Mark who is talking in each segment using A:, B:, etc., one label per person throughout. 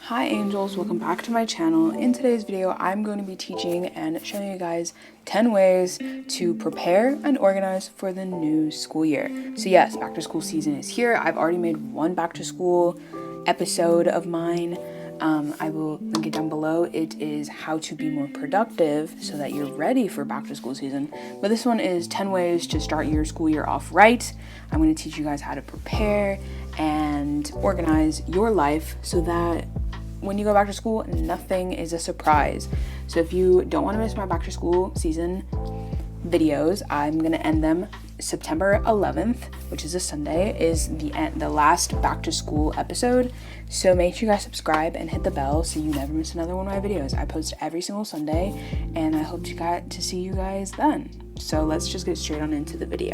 A: Hi angels, welcome back to my channel. In today's video, I'm going to be teaching and showing you guys 10 ways to prepare and organize for the new school year. So yes, back to school season is here. I've already made one back to school episode of mine. I will link it down below. It is how to be more productive so that you're ready for back to school season. But this one is 10 ways to start your school year off right. I'm going to teach you guys how to prepare and organize your life so that when you go back to school, nothing is a surprise. So if you don't want to miss my back to school season videos, I'm going to end them September 11th, which is a Sunday, is the last back to school episode. So make sure you guys subscribe and hit the bell so you never miss another one of my videos. I post every single Sunday and I hope to see you guys then. So let's just get straight on into the video.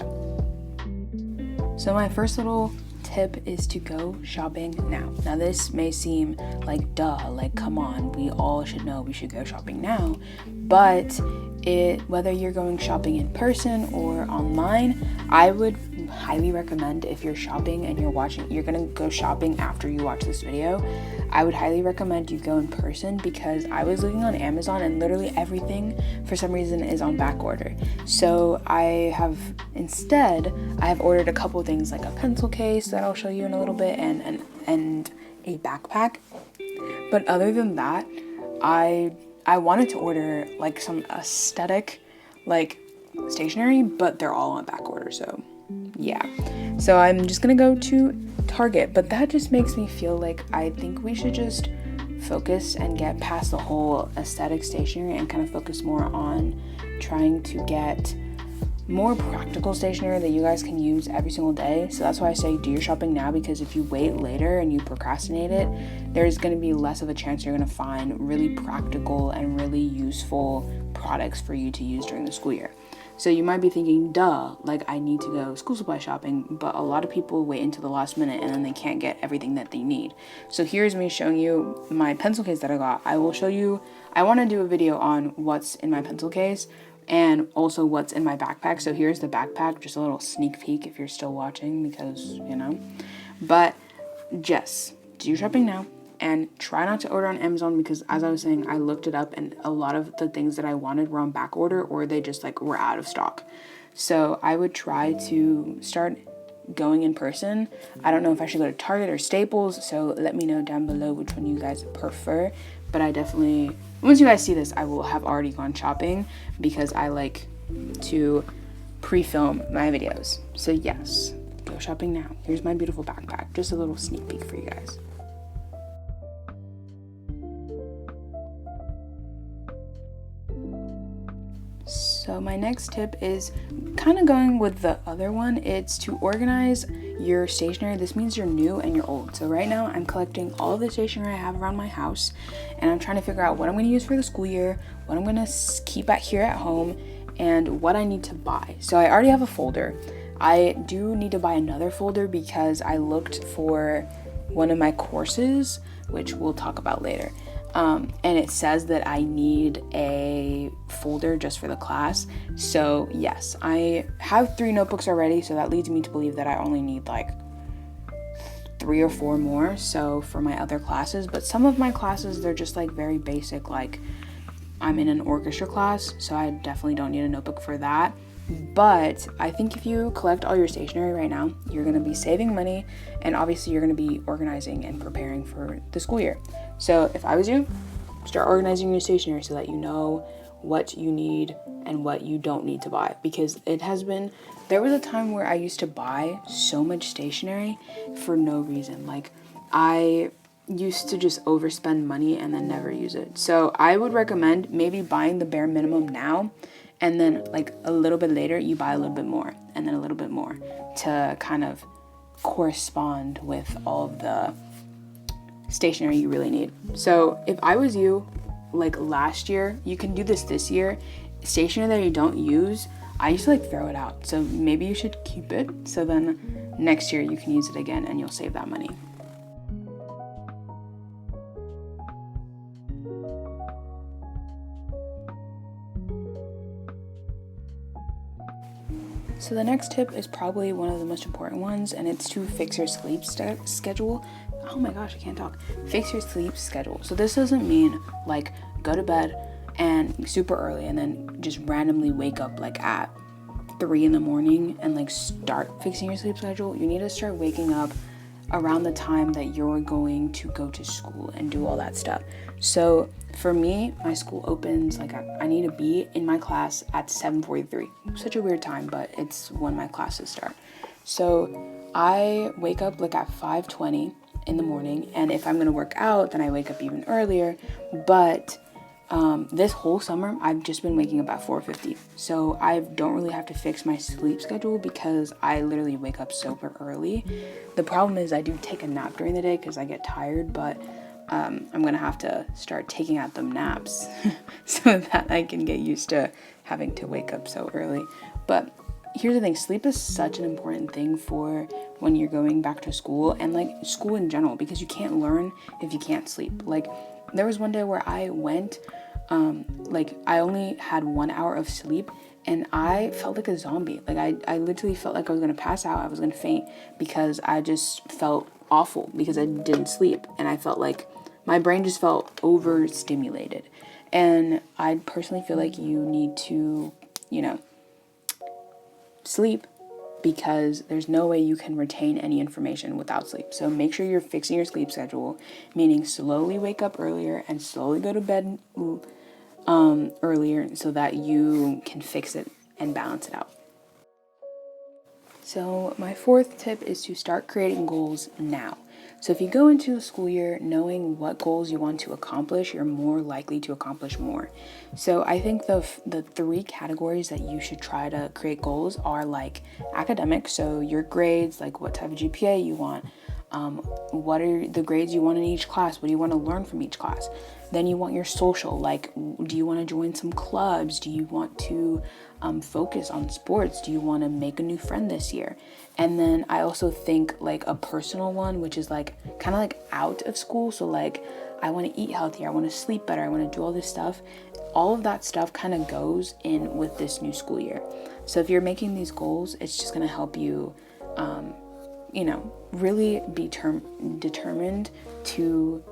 A: So my first little tip is to go shopping now. Now this may seem like duh, like come on, we all should know we should go shopping now, but whether you're going shopping in person or online, I would highly recommend, if you're shopping and you're gonna go shopping after you watch this video, I would highly recommend you go in person, because I was looking on Amazon and literally everything for some reason is on back order. So I have ordered a couple things, like a pencil case that I'll show you in a little bit and a backpack. But other than that, I wanted to order like some aesthetic like stationery, but they're all on back order, so yeah. So I'm just gonna go to Target, but that just makes me feel like I think we should just focus and get past the whole aesthetic stationery and kind of focus more on trying to get more practical stationery that you guys can use every single day. So that's why I say do your shopping now, because if you wait later and you procrastinate it, there's going to be less of a chance you're going to find really practical and really useful products for you to use during the school year. So you might be thinking, duh, like I need to go school supply shopping, but a lot of people wait until the last minute and then they can't get everything that they need. So here's me showing you my pencil case that I got. I will show you, I want to do a video on what's in my pencil case and also what's in my backpack. So here's the backpack, just a little sneak peek if you're still watching, because, you know. But just do your shopping now and try not to order on Amazon, because as I was saying, I looked it up and a lot of the things that I wanted were on back order, or they just like were out of stock. So I would try to start going in person. I don't know if I should go to Target or Staples, so let me know down below which one you guys prefer. But I definitely, once you guys see this, I will have already gone shopping, because I like to pre-film my videos. So yes, go shopping now. Here's my beautiful backpack, just a little sneak peek for you guys. So my next tip is kind of going with the other one. It's to organize your stationery. This means you're new and you're old. So right now I'm collecting all of the stationery I have around my house, and I'm trying to figure out what I'm going to use for the school year, what I'm going to keep here at home, and what I need to buy. So I already have a folder. I do need to buy another folder because I looked for one of my courses, which we'll talk about later. And it says that I need a folder just for the class. So yes, I have 3 notebooks already, so that leads me to believe that I only need like 3 or 4 more, so for my other classes. But some of my classes, they're just like very basic, like I'm in an orchestra class, so I definitely don't need a notebook for that. But I think if you collect all your stationery right now, you're going to be saving money, and obviously you're going to be organizing and preparing for the school year. So if I was you, start organizing your stationery so that you know what you need and what you don't need to buy, because there was a time where I used to buy so much stationery for no reason. Like I used to just overspend money and then never use it. So I would recommend maybe buying the bare minimum now, and then like a little bit later you buy a little bit more and then a little bit more to kind of correspond with all of the stationery you really need. So if I was you, like last year, you can do this year, stationery that you don't use, I used to like throw it out. So maybe you should keep it, so then next year you can use it again and you'll save that money. So the next tip is probably one of the most important ones, and it's to fix your sleep schedule. Oh my gosh, I can't talk. Fix your sleep schedule. So this doesn't mean like go to bed and super early and then just randomly wake up like at 3 in the morning and like start fixing your sleep schedule. You need to start waking up around the time that you're going to go to school and do all that stuff. So for me, my school opens, like I need to be in my class at 7:43. Such a weird time, but it's when my classes start. So I wake up like at 5:20 in the morning, and if I'm gonna work out, then I wake up even earlier. But this whole summer, I've just been waking up at 4:50. So I don't really have to fix my sleep schedule because I literally wake up super early. The problem is I do take a nap during the day because I get tired, but I'm gonna have to start taking out them naps so that I can get used to having to wake up so early. But here's the thing, sleep is such an important thing for when you're going back to school and like school in general, because you can't learn if you can't sleep. Like there was one day where I went, like I only had 1 hour of sleep and I felt like a zombie. Like I literally felt like I was gonna pass out. I was gonna faint because I just felt awful because I didn't sleep, and I felt like my brain just felt overstimulated. And I personally feel like you need to, sleep, because there's no way you can retain any information without sleep. So make sure you're fixing your sleep schedule, meaning slowly wake up earlier and slowly go to bed earlier so that you can fix it and balance it out. So my fourth tip is to start creating goals now. So if you go into the school year knowing what goals you want to accomplish, you're more likely to accomplish more. So I think the 3 categories that you should try to create goals are like academic, so your grades, like what type of GPA you want, what are the grades you want in each class, what do you want to learn from each class. Then you want your social, like do you want to join some clubs, do you want to focus on sports, do you want to make a new friend this year. And then I also think like a personal one, which is like kind of like out of school. So like I want to eat healthier, I want to sleep better, I want to do all this stuff. All of that stuff kind of goes in with this new school year. So if you're making these goals, it's just going to help you, really be determined to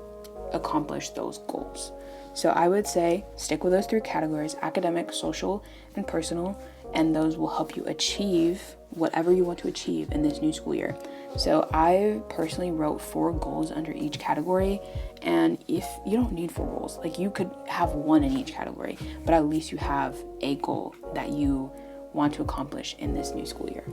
A: accomplish those goals. So I would say stick with those 3 categories: academic, social, and personal, and those will help you achieve whatever you want to achieve in this new school year. So I personally wrote 4 goals under each category, and if you don't need 4 goals, like you could have 1 in each category, but at least you have a goal that you want to accomplish in this new school year.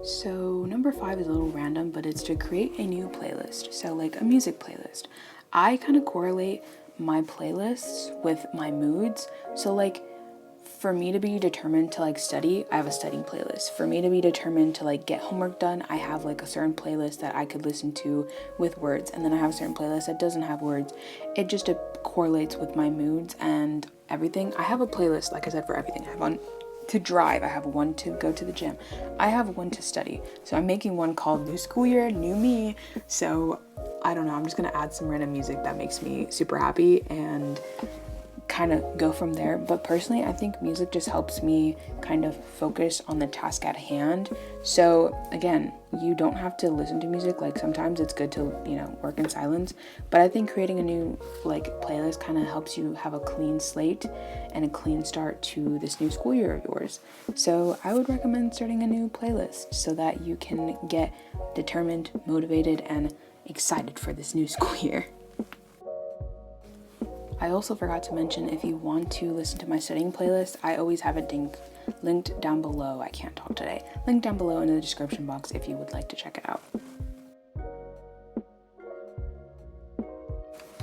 A: So number 5 is a little random, but it's to create a new playlist. So like a music playlist. I kind of correlate my playlists with my moods. So like for me to be determined to like study, I have a studying playlist. For me to be determined to like get homework done, I have like a certain playlist that I could listen to with words. And then I have a certain playlist that doesn't have words. It just correlates with my moods and everything. I have a playlist, like I said, for everything. I have one to drive, I have one to go to the gym, I have one to study. So I'm making one called New School Year, New Me. So I don't know, I'm just gonna add some random music that makes me super happy and kind of go from there. But personally, I think music just helps me kind of focus on the task at hand. So again, you don't have to listen to music. Like sometimes it's good to, work in silence, but I think creating a new like playlist kind of helps you have a clean slate and a clean start to this new school year of yours. So I would recommend starting a new playlist so that you can get determined, motivated, and excited for this new school year. I also forgot to mention, if you want to listen to my studying playlist, I always have it linked down below. I can't talk today. Linked down below in the description box if you would like to check it out.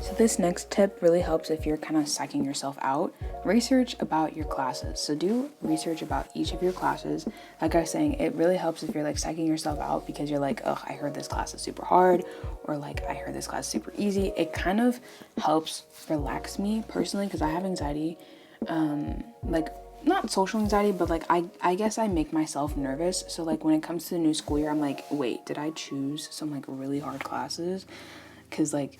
A: So this next tip really helps if you're kind of psyching yourself out. Research about your classes. So do research about each of your classes. Like I was saying, it really helps if you're like psyching yourself out because you're like, oh, I heard this class is super hard, or like I heard this class is super easy. It kind of helps relax me personally because I have anxiety, like not social anxiety, but like I guess I make myself nervous. So like when it comes to the new school year, I'm like, wait, did I choose some like really hard classes? Because like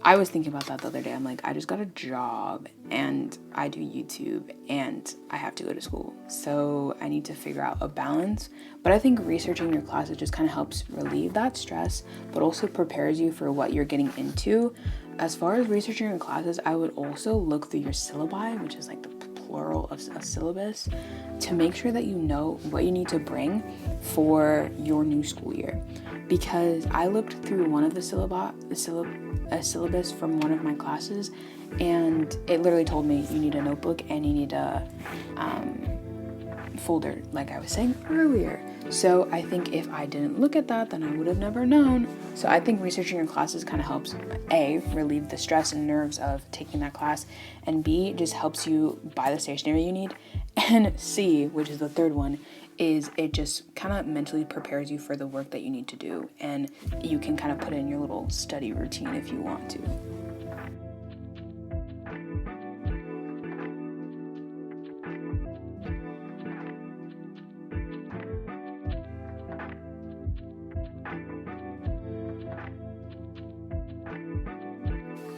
A: I was thinking about that the other day. I'm like, I just got a job and I do YouTube and I have to go to school. So I need to figure out a balance. But I think researching your classes just kind of helps relieve that stress, but also prepares you for what you're getting into. As far as researching your classes, I would also look through your syllabi, which is like the plural of a syllabus, to make sure that you know what you need to bring for your new school year. Because I looked through one of the syllabus from one of my classes, and it literally told me you need a notebook and you need a folder, like I was saying earlier. So I think if I didn't look at that, then I would have never known. So I think researching your classes kind of helps, A, relieve the stress and nerves of taking that class, and B, just helps you buy the stationery you need, and C, which is the third one, is it just kind of mentally prepares you for the work that you need to do, and you can kind of put in your little study routine if you want to.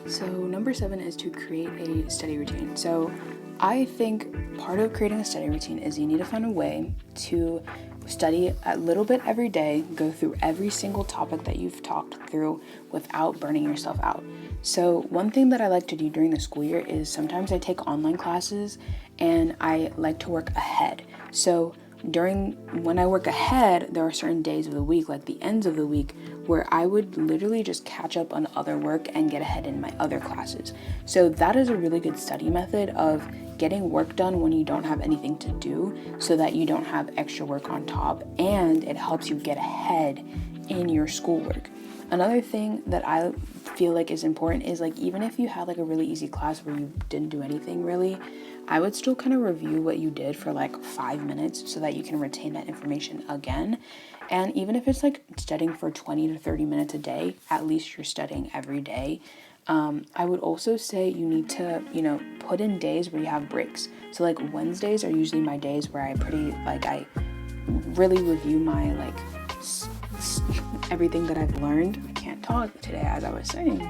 A: So number 7 is to create a study routine. So I think part of creating a study routine is you need to find a way to study a little bit every day, go through every single topic that you've talked through without burning yourself out. So one thing that I like to do during the school year is sometimes I take online classes and I like to work ahead. So when I work ahead, there are certain days of the week, like the ends of the week, where I would literally just catch up on other work and get ahead in my other classes. So that is a really good study method of getting work done when you don't have anything to do, so that you don't have extra work on top, and it helps you get ahead in your schoolwork. Another thing that I feel like is important is, like, even if you had like a really easy class where you didn't do anything really, I would still kind of review what you did for like 5 minutes so that you can retain that information again. And even if it's like studying for 20 to 30 minutes a day, at least you're studying every day. I would also say you need to, put in days where you have breaks. So like Wednesdays are usually my days where I really review my everything that I've learned. I can't talk today, as I was saying,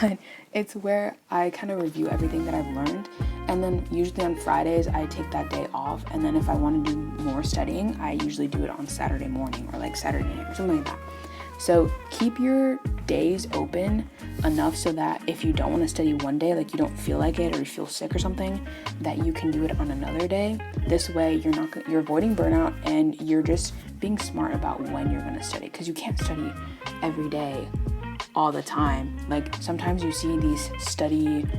A: but it's where I kind of review everything that I've learned. And then usually on Fridays, I take that day off. And then if I want to do more studying, I usually do it on Saturday morning or like Saturday night or something like that. So keep your days open enough so that if you don't want to study one day, like you don't feel like it or you feel sick or something, that you can do it on another day. This way you're avoiding burnout, and you're just being smart about when you're going to study, because you can't study every day all the time. Like sometimes you see these studying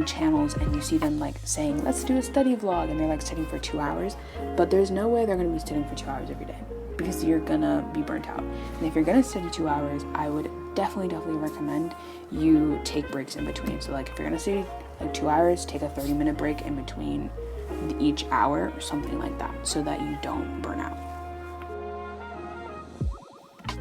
A: channels and you see them like saying, let's do a study vlog, and they're like studying for 2 hours, but there's no way they're going to be studying for 2 hours every day, because you're gonna be burnt out. And if you're gonna study 2 hours, I would definitely recommend you take breaks in between. So like if you're gonna study like 2 hours, take a 30-minute break in between each hour or something like that, so that you don't burn out.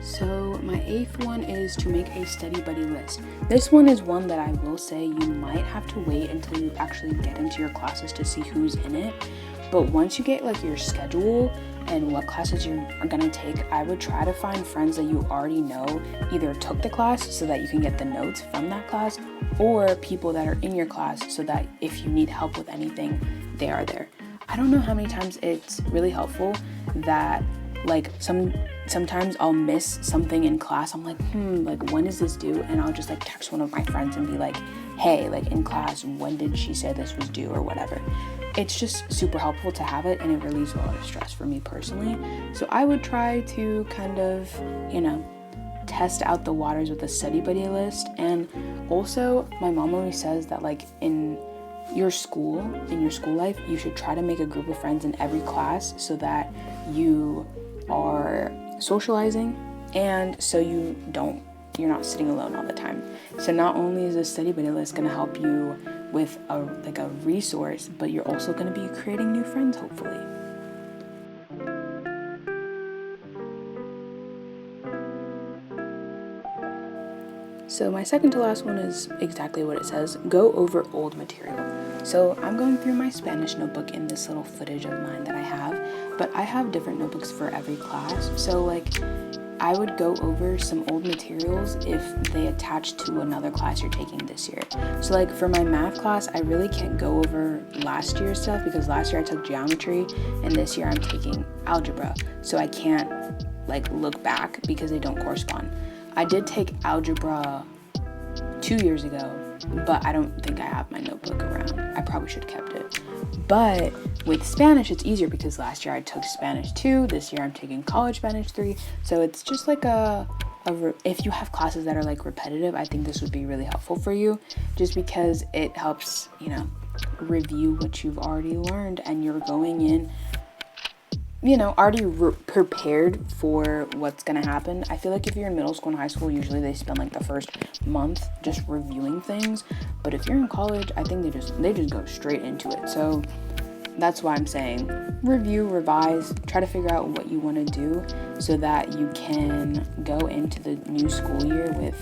A: So my 8th one is to make a study buddy list. This one is one that I will say you might have to wait until you actually get into your classes to see who's in it. But once you get like your schedule and what classes you are gonna take, I would try to find friends that you already know either took the class so that you can get the notes from that class, or people that are in your class so that if you need help with anything, they are there. I don't know how many times it's really helpful that like sometimes I'll miss something in class. I'm like, when is this due? And I'll just like text one of my friends and be like, hey, like in class, when did she say this was due or whatever. It's just super helpful to have it, and it relieves a lot of stress for me personally. So I would try to kind of, test out the waters with a study buddy list. And also my mom always says that like in your school life, you should try to make a group of friends in every class so that you are socializing, and so you're not sitting alone all the time. So not only is a study buddy list going to help you with a resource, but you're also going to be creating new friends, hopefully. So my second to last one is exactly what it says: go over old material. So I'm going through my Spanish notebook in this little footage of mine that I have, but I have different notebooks for every class. So like I would go over some old materials if they attach to another class you're taking this year. So like for my math class, I really can't go over last year's stuff because last year I took geometry and this year I'm taking algebra. So I can't like look back because they don't correspond. I did take algebra 2 years ago, but I don't think I have my notebook around. I probably should have kept it. But with Spanish, it's easier because last year I took Spanish 2, this year I'm taking college Spanish 3. So it's just like if you have classes that are like repetitive, I think this would be really helpful for you just because it helps, you know, review what you've already learned and you're going in, you know, already prepared for what's gonna happen. I feel like if you're in middle school and high school, usually they spend like the first month just reviewing things. But if you're in college, I think they just go straight into it. So that's why I'm saying review, revise, try to figure out what you want to do so that you can go into the new school year with,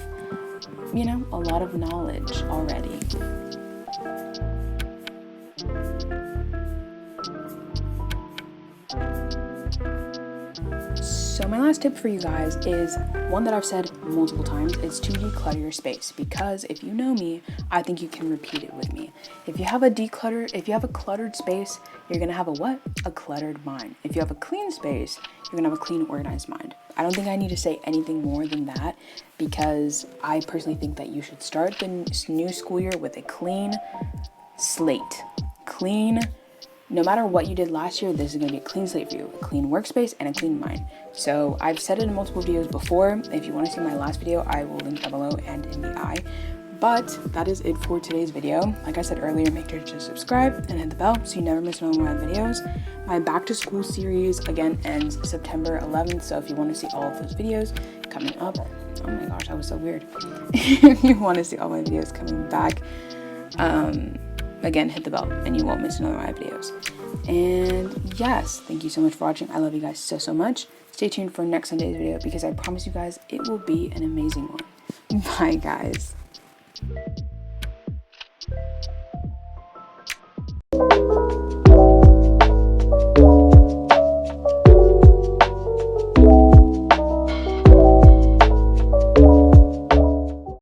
A: you know, a lot of knowledge already. So my last tip for you guys is one that I've said multiple times, is to declutter your space, because if you know me, I think you can repeat it with me. If you have a cluttered space, you're gonna have a what? A cluttered mind. If you have a clean space, you're gonna have a clean, organized mind. I don't think I need to say anything more than that, because I personally think that you should start the new school year with a clean slate. No matter what you did last year, this is going to be a clean slate for you, a clean workspace and a clean mind. So I've said it in multiple videos before. If you want to see my last video, I will link down below and in the eye. But that is it for today's video. Like I said earlier, make sure to subscribe and hit the bell so you never miss another one of my videos. My back to school series again ends September 11th. So if you want to see all of those videos coming up, oh my gosh, that was so weird. If you want to see all my videos coming back, again, hit the bell and you won't miss another one of my videos. And yes, thank you so much for watching. I love you guys so much. Stay tuned for next Sunday's video because I promise you guys it will be an amazing one. Bye guys.